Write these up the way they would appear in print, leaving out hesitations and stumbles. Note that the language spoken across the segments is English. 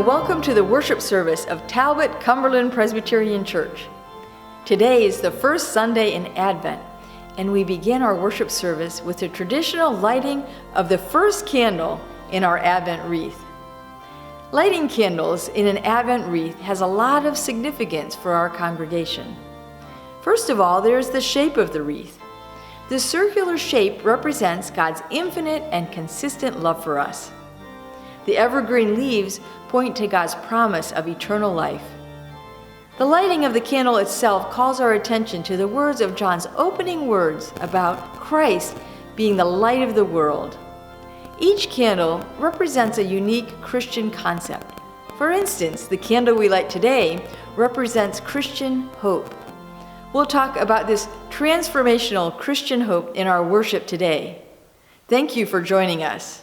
and welcome to the worship service of Talbott Cumberland Presbyterian Church. Today is the first Sunday in Advent, and we begin our worship service with the traditional lighting of the first candle in our Advent wreath. Lighting candles in an Advent wreath has a lot of significance for our congregation. First of all, there's the shape of the wreath. The circular shape represents God's infinite and consistent love for us. The evergreen leaves point to God's promise of eternal life. The lighting of the candle itself calls our attention to the words of John's opening words about Christ being the light of the world. Each candle represents a unique Christian concept. For instance, the candle we light today represents Christian hope. We'll talk about this transformational Christian hope in our worship today. Thank you for joining us.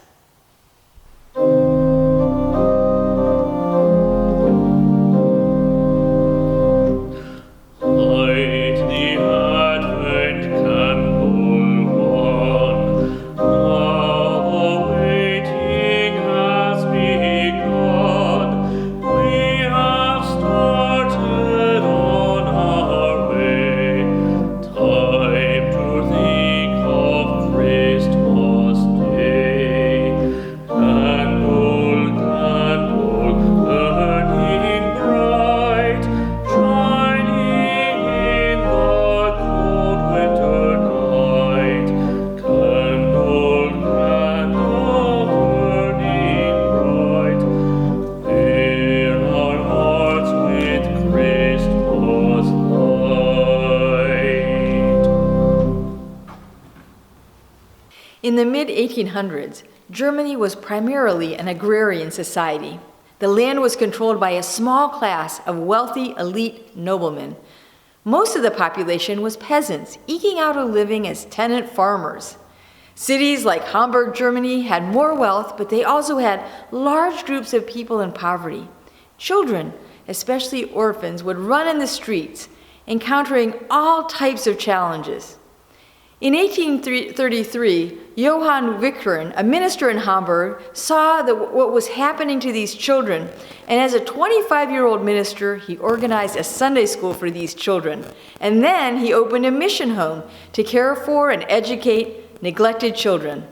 In the mid-1800s, Germany was primarily an agrarian society. The land was controlled by a small class of wealthy elite noblemen. Most of the population was peasants, eking out a living as tenant farmers. Cities like Hamburg, Germany had more wealth, but they also had large groups of people in poverty. Children, especially orphans, would run in the streets, encountering all types of challenges. In 1833, Johann Wichern, a minister in Hamburg, saw what was happening to these children, and as a 25-year-old minister, he organized a Sunday school for these children, and then he opened a mission home to care for and educate neglected children.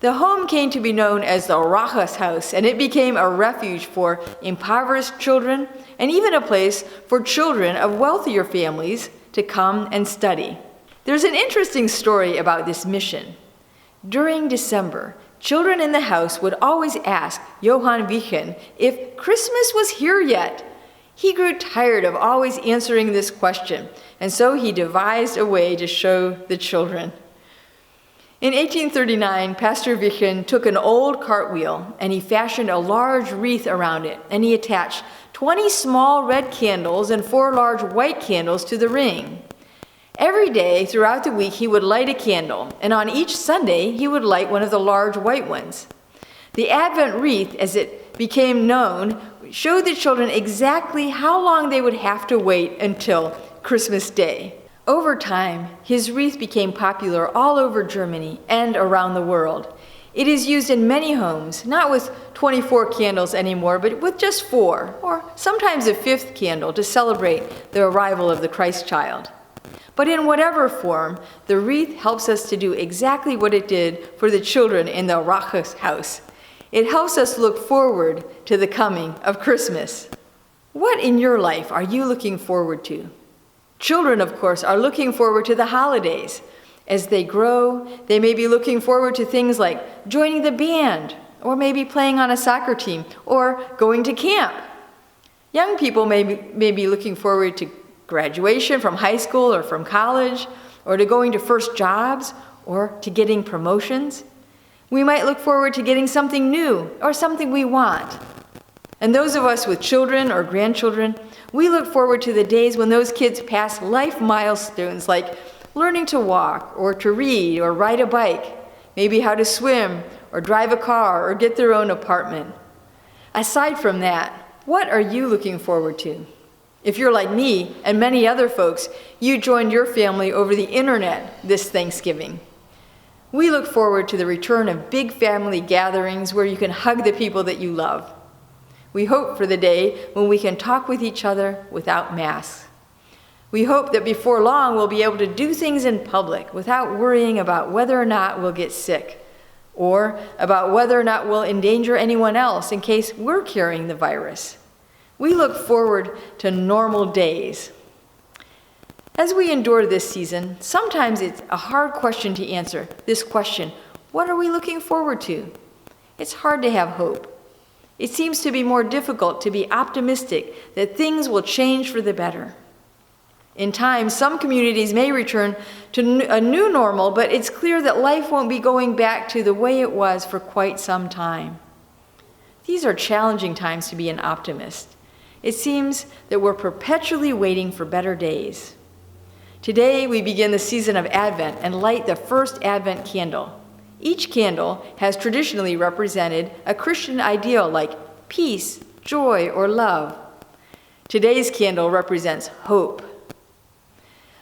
The home came to be known as the Rachas House, and it became a refuge for impoverished children, and even a place for children of wealthier families to come and study. There's an interesting story about this mission. During December, children in the house would always ask Johann Wichern if Christmas was here yet. He grew tired of always answering this question, and so he devised a way to show the children. In 1839, Pastor Wichern took an old cartwheel and he fashioned a large wreath around it, and he attached 20 small red candles and 4 large white candles to the ring. Every day throughout the week, he would light a candle, and on each Sunday, he would light one of the large white ones. The Advent wreath, as it became known, showed the children exactly how long they would have to wait until Christmas Day. Over time, his wreath became popular all over Germany and around the world. It is used in many homes, not with 24 candles anymore, but with just 4, or sometimes a 5th candle to celebrate the arrival of the Christ child. But in whatever form, the wreath helps us to do exactly what it did for the children in the Rachas house. It helps us look forward to the coming of Christmas. What in your life are you looking forward to? Children, of course, are looking forward to the holidays. As they grow, they may be looking forward to things like joining the band, or maybe playing on a soccer team, or going to camp. Young people may be looking forward to graduation from high school or from college, or to going to first jobs, or to getting promotions. We might look forward to getting something new or something we want. And those of us with children or grandchildren, we look forward to the days when those kids pass life milestones like learning to walk or to read or ride a bike, maybe how to swim or drive a car or get their own apartment. Aside from that, what are you looking forward to? If you're like me and many other folks, you joined your family over the internet this Thanksgiving. We look forward to the return of big family gatherings where you can hug the people that you love. We hope for the day when we can talk with each other without masks. We hope that before long we'll be able to do things in public without worrying about whether or not we'll get sick, or about whether or not we'll endanger anyone else in case we're carrying the virus. We look forward to normal days. As we endure this season, sometimes it's a hard question to answer. This question, what are we looking forward to? It's hard to have hope. It seems to be more difficult to be optimistic that things will change for the better. In time, some communities may return to a new normal, but it's clear that life won't be going back to the way it was for quite some time. These are challenging times to be an optimist. It seems that we're perpetually waiting for better days. Today, we begin the season of Advent and light the first Advent candle. Each candle has traditionally represented a Christian ideal like peace, joy, or love. Today's candle represents hope.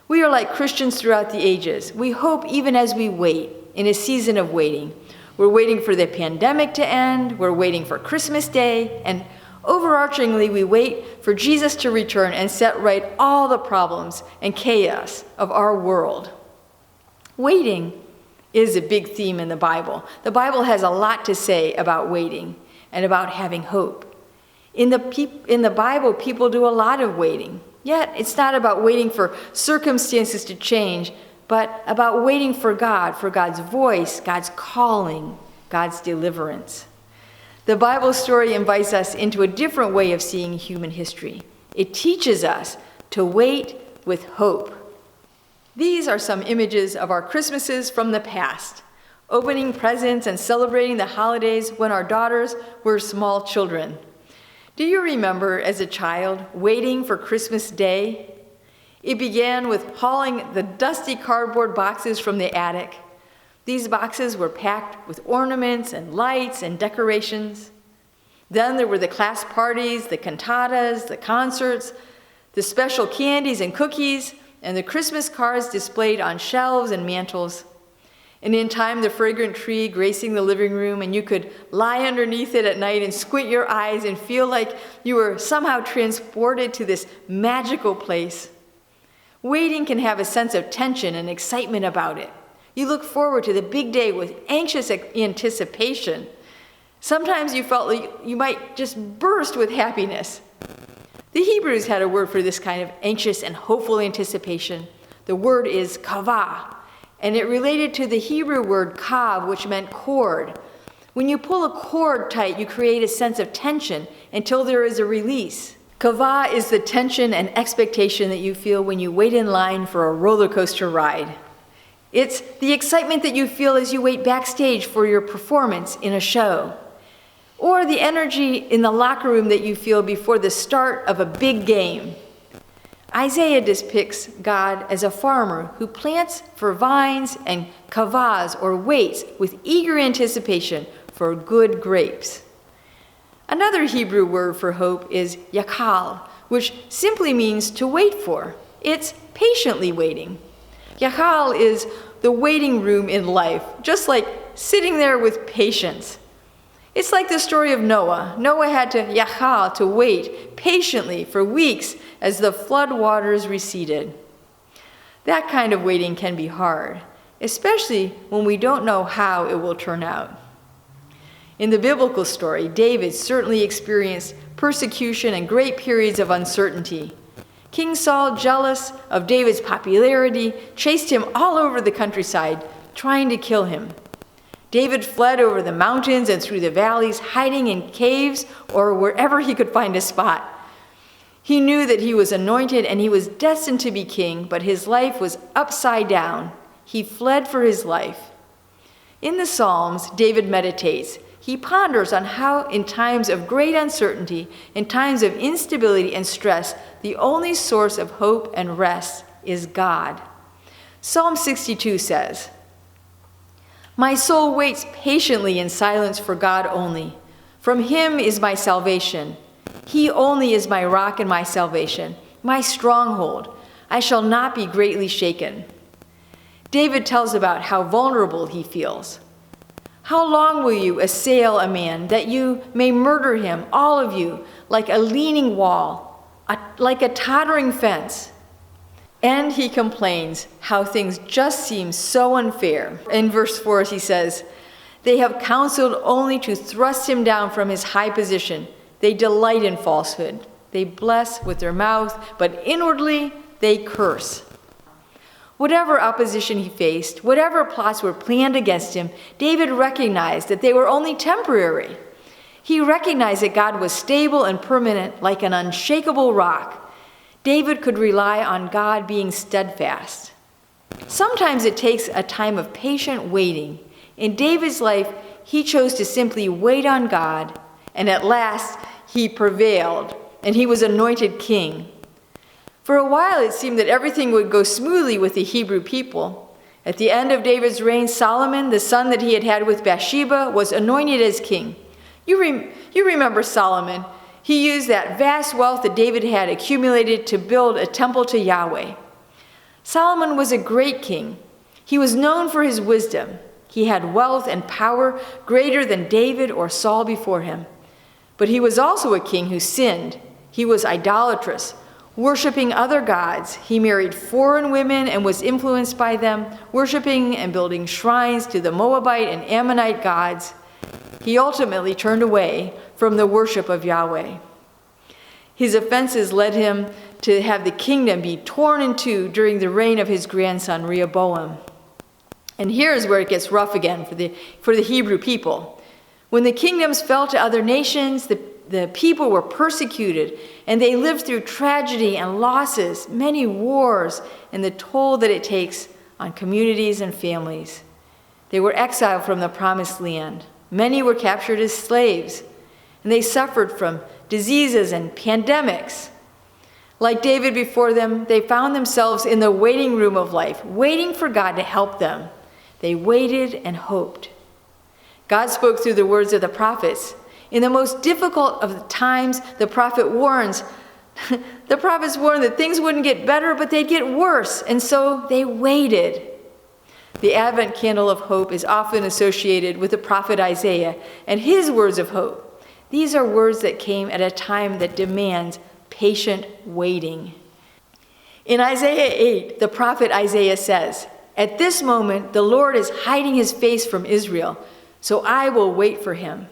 We are like Christians throughout the ages. We hope even as we wait in a season of waiting. We're waiting for the pandemic to end, we're waiting for Christmas Day, and overarchingly we wait for Jesus to return and set right all the problems and chaos of our world. Waiting is a big theme in the Bible. The Bible has a lot to say about waiting and about having hope. In the Bible, people do a lot of waiting. Yet, it's not about waiting for circumstances to change, but about waiting for God, for God's voice, God's calling, God's deliverance. The Bible story invites us into a different way of seeing human history. It teaches us to wait with hope. These are some images of our Christmases from the past, opening presents and celebrating the holidays when our daughters were small children. Do you remember as a child waiting for Christmas Day? It began with hauling the dusty cardboard boxes from the attic. These boxes were packed with ornaments and lights and decorations. Then there were the class parties, the cantatas, the concerts, the special candies and cookies, and the Christmas cards displayed on shelves and mantels. And in time, the fragrant tree gracing the living room, and you could lie underneath it at night and squint your eyes and feel like you were somehow transported to this magical place. Waiting can have a sense of tension and excitement about it. You look forward to the big day with anxious anticipation. Sometimes you felt like you might just burst with happiness. The Hebrews had a word for this kind of anxious and hopeful anticipation. The word is kavah, and it related to the Hebrew word kav, which meant cord. When you pull a cord tight, you create a sense of tension until there is a release. Kavah is the tension and expectation that you feel when you wait in line for a roller coaster ride. It's the excitement that you feel as you wait backstage for your performance in a show, or the energy in the locker room that you feel before the start of a big game. Isaiah depicts God as a farmer who plants for vines and kavahs, or waits with eager anticipation for good grapes. Another Hebrew word for hope is yakal, which simply means to wait for. It's patiently waiting. Yakal is the waiting room in life, just like sitting there with patience. It's like the story of Noah. Noah had to yakal, to wait patiently for weeks as the flood waters receded. That kind of waiting can be hard, especially when we don't know how it will turn out. In the biblical story, David certainly experienced persecution and great periods of uncertainty. King Saul, jealous of David's popularity, chased him all over the countryside, trying to kill him. David fled over the mountains and through the valleys, hiding in caves or wherever he could find a spot. He knew that he was anointed and he was destined to be king, but his life was upside down. He fled for his life. In the Psalms, David meditates. He ponders on how in times of great uncertainty, in times of instability and stress, the only source of hope and rest is God. Psalm 62 says, "My soul waits patiently in silence for God only. From him is my salvation. He only is my rock and my salvation, my stronghold. I shall not be greatly shaken." David tells about how vulnerable he feels. How long will you assail a man that you may murder him, all of you, like a leaning wall, like a tottering fence? And he complains how things just seem so unfair. In verse 4, he says, they have counseled only to thrust him down from his high position. They delight in falsehood. They bless with their mouth, but inwardly they curse. Whatever opposition he faced, whatever plots were planned against him, David recognized that they were only temporary. He recognized that God was stable and permanent like an unshakable rock. David could rely on God being steadfast. Sometimes it takes a time of patient waiting. In David's life, he chose to simply wait on God, and at last he prevailed, and he was anointed king. For a while, it seemed that everything would go smoothly with the Hebrew people. At the end of David's reign, Solomon, the son that he had had with Bathsheba, was anointed as king. You remember Solomon. He used that vast wealth that David had accumulated to build a temple to Yahweh. Solomon was a great king. He was known for his wisdom. He had wealth and power greater than David or Saul before him. But he was also a king who sinned. He was idolatrous, worshiping other gods. He married foreign women and was influenced by them, worshiping and building shrines to the Moabite and Ammonite gods. He ultimately turned away from the worship of Yahweh. His offenses led him to have the kingdom be torn in two during the reign of his grandson Rehoboam. And here's where it gets rough again for the Hebrew people. When the kingdoms fell to other nations, the people were persecuted, and they lived through tragedy and losses, many wars, and the toll that it takes on communities and families. They were exiled from the promised land. Many were captured as slaves, and they suffered from diseases and pandemics. Like David before them, they found themselves in the waiting room of life, waiting for God to help them. They waited and hoped. God spoke through the words of the prophets. In the most difficult of the times, the prophets warned that things wouldn't get better, but they'd get worse, and so they waited. The Advent candle of hope is often associated with the prophet Isaiah and his words of hope. These are words that came at a time that demands patient waiting. In Isaiah 8, the prophet Isaiah says, "At this moment, the Lord is hiding his face from Israel, so I will wait for him."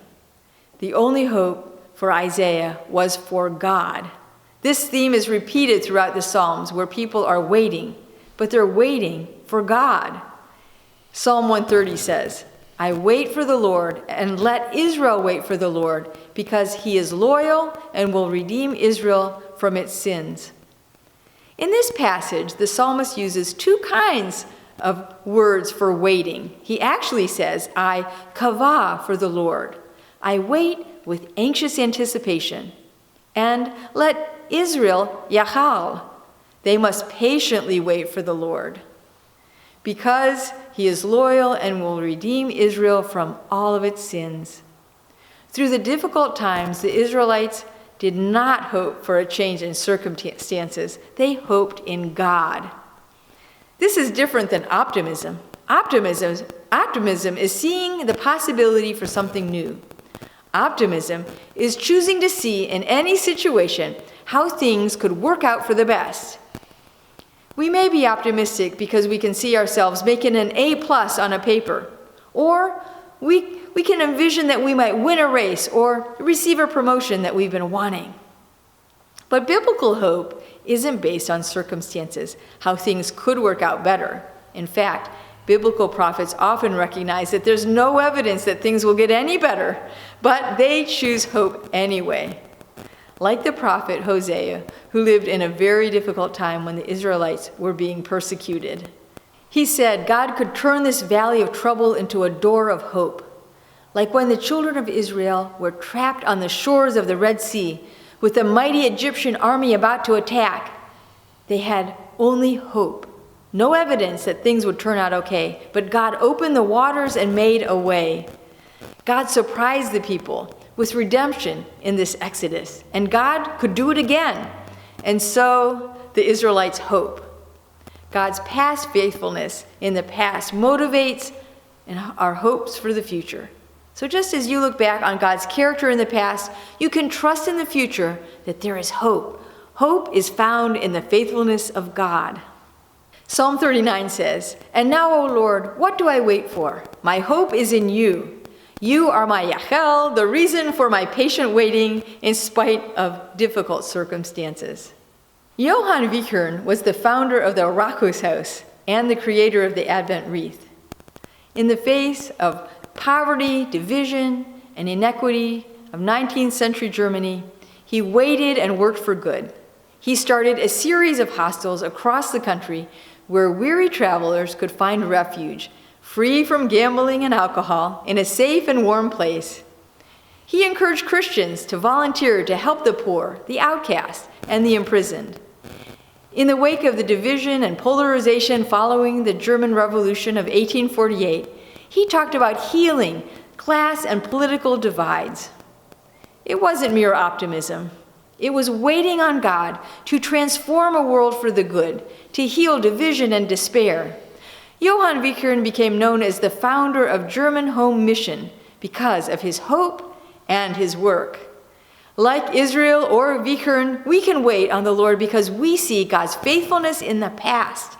The only hope for Isaiah was for God. This theme is repeated throughout the Psalms where people are waiting, but they're waiting for God. Psalm 130 says, "I wait for the Lord, and let Israel wait for the Lord, because he is loyal and will redeem Israel from its sins." In this passage, the psalmist uses two kinds of words for waiting. He actually says, "I kavah for the Lord." I wait with anxious anticipation. And let Israel yachal. They must patiently wait for the Lord, because he is loyal and will redeem Israel from all of its sins. Through the difficult times, the Israelites did not hope for a change in circumstances. They hoped in God. This is different than optimism. Optimism is seeing the possibility for something new. Optimism is choosing to see in any situation how things could work out for the best. We may be optimistic because we can see ourselves making an A+ on a paper, or we can envision that we might win a race or receive a promotion that we've been wanting. But biblical hope isn't based on circumstances, how things could work out better. In fact, biblical prophets often recognize that there's no evidence that things will get any better, but they choose hope anyway. Like the prophet Hosea, who lived in a very difficult time when the Israelites were being persecuted. He said God could turn this valley of trouble into a door of hope. Like when the children of Israel were trapped on the shores of the Red Sea with the mighty Egyptian army about to attack, they had only hope. No evidence that things would turn out okay, but God opened the waters and made a way. God surprised the people with redemption in this Exodus, and God could do it again. And so the Israelites hope. God's past faithfulness in the past motivates and our hopes for the future. So just as you look back on God's character in the past, you can trust in the future that there is hope. Hope is found in the faithfulness of God. Psalm 39 says, "And now, O Lord, what do I wait for? My hope is in you. You are my Yachel, the reason for my patient waiting in spite of difficult circumstances." Johann Wiechern was the founder of the Rakungshaus and the creator of the Advent wreath. In the face of poverty, division, and inequity of 19th century Germany, he waited and worked for good. He started a series of hostels across the country where weary travelers could find refuge, free from gambling and alcohol, in a safe and warm place. He encouraged Christians to volunteer to help the poor, the outcast, and the imprisoned. In the wake of the division and polarization following the German Revolution of 1848, he talked about healing class and political divides. It wasn't mere optimism. It was waiting on God to transform a world for the good, to heal division and despair. Johann Wiechern became known as the founder of German Home Mission because of his hope and his work. Like Israel or Wiechern, we can wait on the Lord because we see God's faithfulness in the past.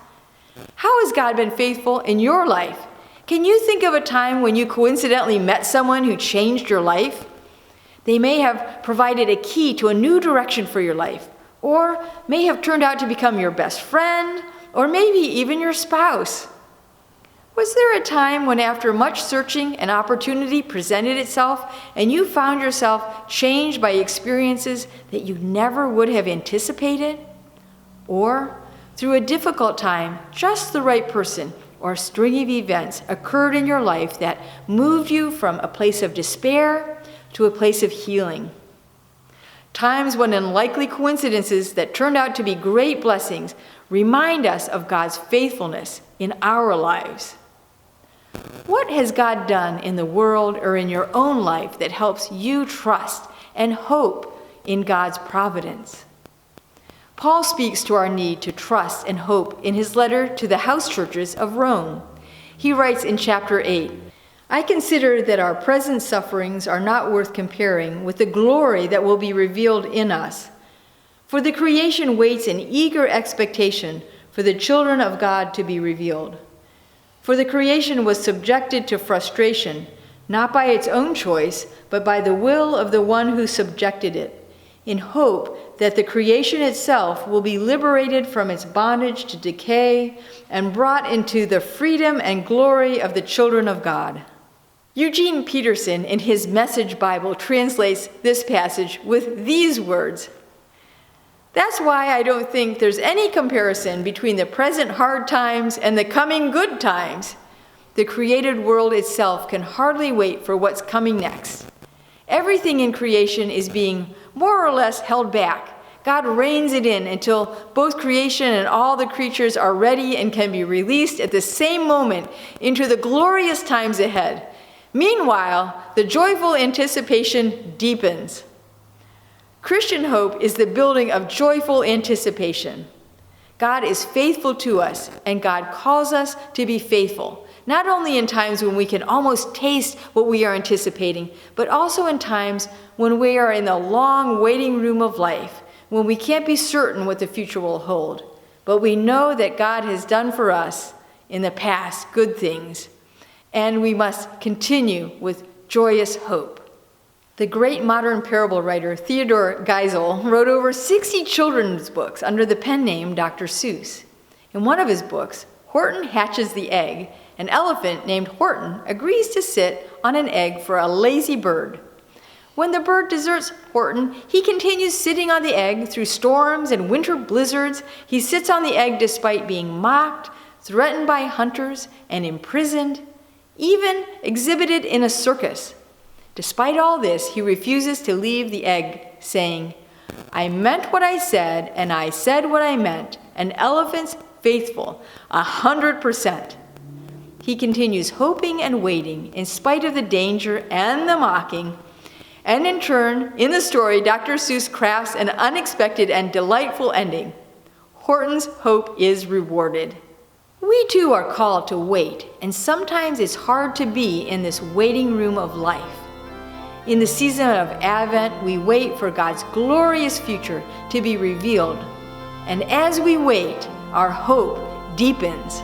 How has God been faithful in your life? Can you think of a time when you coincidentally met someone who changed your life? They may have provided a key to a new direction for your life, or may have turned out to become your best friend, or maybe even your spouse. Was there a time when, after much searching, an opportunity presented itself and you found yourself changed by experiences that you never would have anticipated? Or, through a difficult time, just the right person or string of events occurred in your life that moved you from a place of despair to a place of healing. Times when unlikely coincidences that turned out to be great blessings remind us of God's faithfulness in our lives. What has God done in the world or in your own life that helps you trust and hope in God's providence? Paul speaks to our need to trust and hope in his letter to the house churches of Rome. He writes in chapter 8, "I consider that our present sufferings are not worth comparing with the glory that will be revealed in us. For the creation waits in eager expectation for the children of God to be revealed. For the creation was subjected to frustration, not by its own choice, but by the will of the one who subjected it, in hope that the creation itself will be liberated from its bondage to decay and brought into the freedom and glory of the children of God." Eugene Peterson, in his Message Bible, translates this passage with these words, "That's why I don't think there's any comparison between the present hard times and the coming good times. The created world itself can hardly wait for what's coming next. Everything in creation is being more or less held back. God reins it in until both creation and all the creatures are ready and can be released at the same moment into the glorious times ahead. Meanwhile, the joyful anticipation deepens." Christian hope is the building of joyful anticipation. God is faithful to us, and God calls us to be faithful, not only in times when we can almost taste what we are anticipating, but also in times when we are in the long waiting room of life, when we can't be certain what the future will hold. But we know that God has done for us in the past good things, and we must continue with joyous hope. The great modern parable writer Theodore Geisel wrote over 60 children's books under the pen name Dr. Seuss. In one of his books, Horton Hatches the Egg, an elephant named Horton agrees to sit on an egg for a lazy bird. When the bird deserts Horton, he continues sitting on the egg through storms and winter blizzards. He sits on the egg despite being mocked, threatened by hunters, and imprisoned, even exhibited in a circus. Despite all this, he refuses to leave the egg, saying, "I meant what I said, and I said what I meant. An elephant's faithful, 100%. He continues hoping and waiting in spite of the danger and the mocking. And in turn, in the story, Dr. Seuss crafts an unexpected and delightful ending. Horton's hope is rewarded. We too are called to wait, and sometimes it's hard to be in this waiting room of life. In the season of Advent, we wait for God's glorious future to be revealed. And as we wait, our hope deepens.